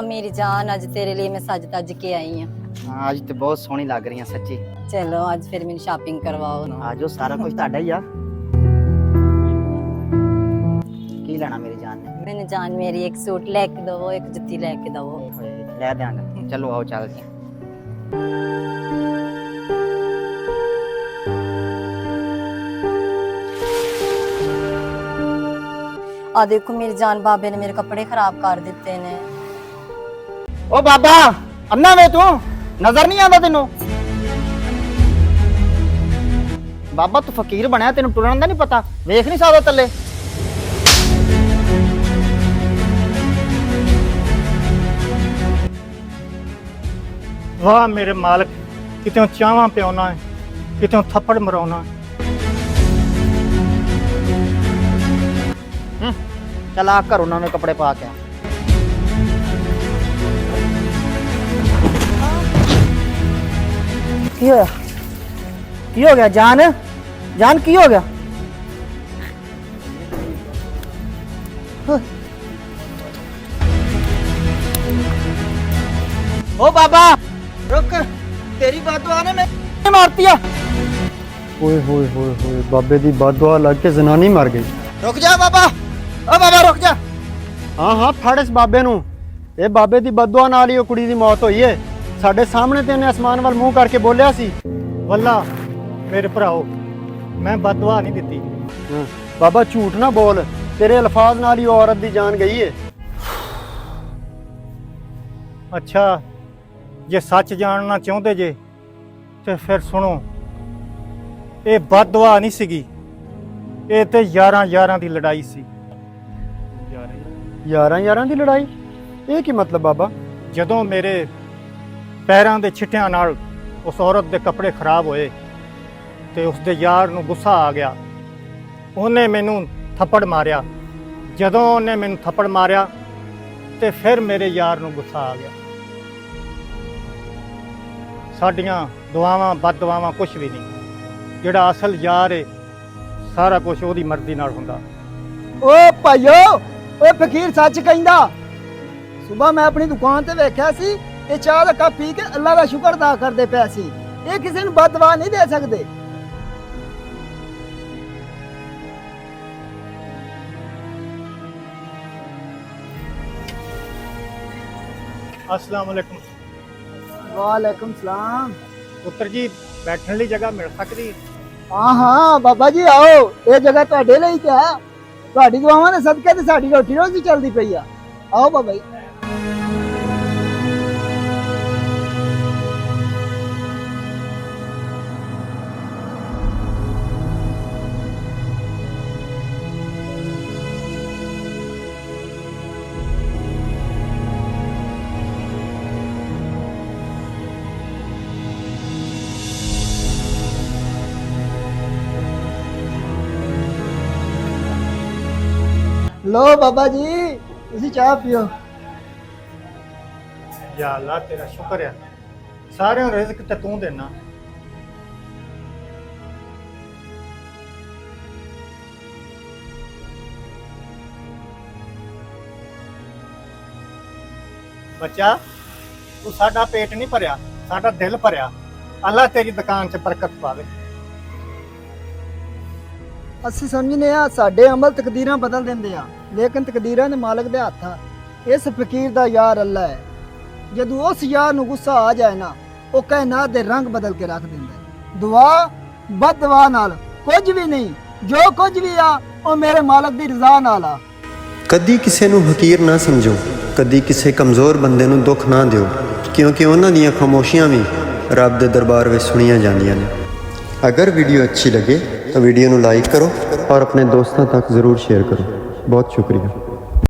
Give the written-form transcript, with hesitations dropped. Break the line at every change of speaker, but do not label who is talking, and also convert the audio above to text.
मेरी जान, आज तेरे लिए मैं सज तज के आई हूँ।
हाँ आज तो बहुत सोहनी लग रही है सच्ची।
चलो आज फिर मैंने शॉपिंग करवाओ ना।
आज सारा कुछ ਤੁਹਾਡਾ ਹੀ ਆ। ਕੀ ਲੈਣਾ ਮੇਰੀ ਜਾਨ ਨੇ?
मैंने जान मेरी एक सूट लेके दो, एक जुत्ती लेके दो।
ਲੈ ਦਿਆਂਗਾ। ਚਲੋ ਆਓ ਚੱਲਦੇ ਹਾਂ।
आ देखो मेरी जान, बाबे ने मेरे कपड़े खराब कर दिते ने।
ओ बाबा अन्ना वे तू नजर नहीं आता तेनू? बाबा तू फकीर बनया, तेन टुरन का नहीं पता? वेख नहीं सकदा तले?
वाह मेरे मालिक, कितों चावा पियाना है, कितों थप्पड़ मराउना।
चल आ घर उन्होंने कपड़े पा के। की होया? की हो गया जान? जान की हो गया? ओ बाबा रुक, तेरी बात तो आने में मारती है।
ओए होए होए होए, बाबे दी बददुआ लग के जनानी मर गई।
रुक जा बाबा, ओ बाबा रुक जा।
हाँ हाँ फड़ इस बाबे नू। ਇਹ ਬਾਬੇ ਦੀ ਬਦਦੁਆ ਨਾਲ ਹੀ ਉਹ ਕੁੜੀ ਦੀ ਮੌਤ ਹੋਈ ਏ। ਸਾਡੇ ਸਾਹਮਣੇ ਤੇ ਉਹਨੇ ਅਸਮਾਨ ਵੱਲ ਮੂੰਹ ਕਰਕੇ ਬੋਲਿਆ ਸੀ।
वल्ला मेरे भराओ, मैं बददुआ नहीं दिती।
ਹਾਂ, ਬਾਬਾ ਝੂਠ ਨਾ ਬੋਲ, ਤੇਰੇ ਅਲਫਾਜ਼ ਨਾਲ ਹੀ ਉਹ ਔਰਤ ਦੀ ਜਾਨ ਗਈ ਏ।
अच्छा जे सच जानना चाहते जे तो फिर सुनो, ये बददुआ नहीं सीगी, ये ते यारां यारां दी लड़ाई सी।
ਯਾਰਾਂ ਯਾਰਾਂ ਦੀ ਲੜਾਈ? ਇਹ ਕੀ ਮਤਲਬ ਬਾਬਾ?
ਜਦੋਂ ਮੇਰੇ ਪੈਰਾਂ ਦੇ ਛਿੱਟਿਆਂ ਨਾਲ ਉਸ ਔਰਤ ਦੇ ਕੱਪੜੇ ਖਰਾਬ ਹੋਏ ਤੇ ਉਸ ਦੇ ਯਾਰ ਨੂੰ ਗੁੱਸਾ ਆ ਗਿਆ, ਉਹਨੇ ਮੈਨੂੰ ਥੱਪੜ ਮਾਰਿਆ। ਜਦੋਂ ਉਹਨੇ ਮੈਨੂੰ ਥੱਪੜ ਮਾਰਿਆ ਤੇ ਫਿਰ ਮੇਰੇ ਯਾਰ ਨੂੰ ਗੁੱਸਾ ਆ ਗਿਆ। ਸਾਡੀਆਂ ਦੁਆਵਾਂ ਬਦਦੁਆਵਾਂ ਕੁਝ ਵੀ ਨਹੀਂ, ਜਿਹੜਾ ਅਸਲ ਯਾਰ ਹੈ ਸਾਰਾ ਕੁਝ ਉਹਦੀ ਮਰਜ਼ੀ ਨਾਲ ਹੁੰਦਾ।
ਓ ਭਾਈਓ, ਓਏ ਫਕੀਰ ਸੱਚ ਕਹਿੰਦਾ। ਸਵੇਰ ਮੈਂ ਆਪਣੀ ਦੁਕਾਨ ਤੇ ਵੇਖਿਆ ਸੀ, ਇਹ ਚਾਹ ਦਾ ਕੱਪ ਪੀ ਕੇ ਅੱਲਾ ਦਾ ਸ਼ੁਕਰ ਅਦਾ ਕਰਦੇ ਪਿਆ ਸੀ। ਇਹ ਕਿਸੇ ਨੂੰ ਬਦਦੁਆ ਨਹੀਂ ਦੇ ਸਕਦੇ।
अस्सलाम वालेकुम।
ਵਾਲੇਕੁਮ ਸਲਾਮ।
ਪੁੱਤਰ ਜੀ ਬੈਠਣ ਲਈ ਜਗ੍ਹਾ ਮਿਲ ਸਕਦੀ ਹੈ?
ਹਾਂ ਹਾਂ ਬਾਬਾ ਜੀ ਆਓ, ਇਹ ਜਗ੍ਹਾ ਤੁਹਾਡੇ ਲਈ ਤੇ ਹੈ। ਤੁਹਾਡੀ ਦੁਆਵਾਂ ਦੇ ਸਦਕੇ ਤੇ ਸਾਡੀ ਰੋਟੀ ਰੋਜ਼ੀ ਚੱਲਦੀ ਪਈ ਆ। ਆਓ ਬਾਬਾ ਜੀ। लो बाबा जी, ਤੁਸੀਂ ਚਾਹ ਪੀਓ।
ਯਾ ਅੱਲਾ ਤੇਰਾ ਸ਼ੁਕਰ ਹੈ, ਸਾਰਿਆਂ ਨੂੰ ਰਿਜ਼ਕ ਤੇ ਤੂੰ ਦੇਣਾ। ਬੱਚਾ ਤੂੰ ਸਾਡਾ ਪੇਟ ਨਹੀਂ ਭਰਿਆ, ਸਾਡਾ ਦਿਲ ਭਰਿਆ। ਅੱਲਾ ਤੇਰੀ ਦੁਕਾਨ 'ਚ ਬਰਕਤ ਪਾਵੇ।
ਅਸੀਂ ਸਮਝਨੇ ਆ ਸਾਡੇ ਅਮਲ ਤਕਦੀਰਾਂ ਬਦਲ ਦਿੰਦੇ ਆ, ਲੇਕਿਨ ਤਕਦੀਰਾਂ ਨੇ ਮਾਲਕ ਦੇ ਹੱਥ ਆ। ਇਸ ਫਕੀਰ ਦਾ ਯਾਰ ਅੱਲਾ ਹੈ। ਜਦੋਂ ਉਸ ਯਾਰ ਨੂੰ ਗੁੱਸਾ ਆ ਜਾਏ ਨਾ, ਉਹ ਕਾਇਨਾਤ ਦੇ ਰੰਗ ਬਦਲ ਕੇ ਰੱਖ ਦਿੰਦਾ ਹੈ। ਦੁਆ ਬਦਦੁਆ ਨਾਲ ਕੁਝ ਵੀ ਨਹੀਂ, ਜੋ ਕੁਝ ਵੀ ਆ ਉਹ ਮੇਰੇ ਮਾਲਕ ਦੀ ਰਜ਼ਾ ਨਾਲ ਆ।
ਕਦੀ ਕਿਸੇ ਨੂੰ ਹਕੀਰ ਨਾ ਸਮਝੋ, ਕਦੀ ਕਿਸੇ ਕਮਜ਼ੋਰ ਬੰਦੇ ਨੂੰ ਦੁੱਖ ਨਾ ਦਿਓ, ਕਿਉਂਕਿ ਉਹਨਾਂ ਦੀਆਂ ਖਾਮੋਸ਼ੀਆਂ ਵੀ ਰੱਬ ਦੇ ਦਰਬਾਰ ਵਿੱਚ ਸੁਣੀਆਂ ਜਾਂਦੀਆਂ ਨੇ। ਅਗਰ ਵੀਡੀਓ ਅੱਛੀ ਲੱਗੇ तो वीडियो को लाइक करो और अपने दोस्तों तक ज़रूर शेयर करो। बहुत शुक्रिया।